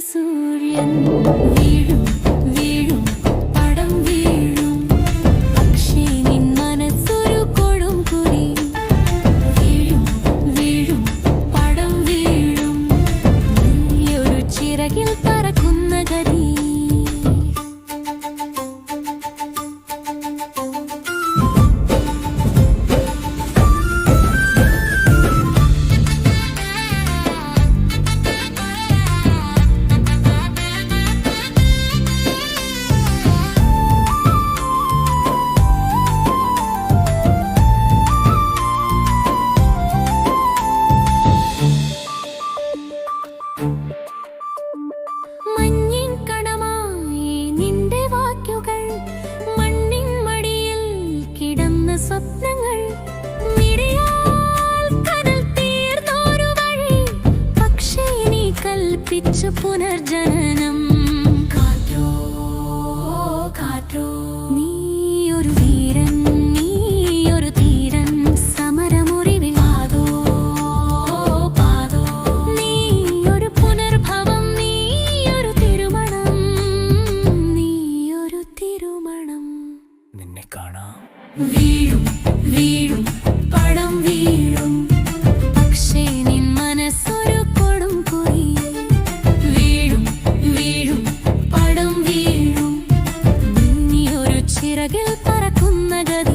സൂര്യൻ വീഴും വീഴും പടം വീഴും പക്ഷേ നിൻ മനസ്സൊരു കൊടും കുരി വീഴും വീഴും പടം വീഴും നീയൊരു ചിറകിൽ പറക്കുന്ന ഗതി സ്വപ്നങ്ങൾ മിഴിയാൽ കനൽ തീർന്നൊരു വഴി പക്ഷേ നീ കൽപ്പിച്ച പുനർജനനം കാറ്റോ കാറ്റോ നീയൊരു വീരൻ നീയൊരു ധീരൻ സമരമുറിവിൽ പാതോ പാതോ നീയൊരു പുനർഭവം നീയൊരു തിരുമണം നീയൊരു തിരുമണം നിന്നെ കാണാം വീഴും വീഴും പടം വീഴും പക്ഷേ നിൻ മനസ്സൊരു കൊടും കുരി വീഴും വീഴും പടം വീഴും നീയൊരു ചിറകിൽ പറക്കുന്ന ഗതി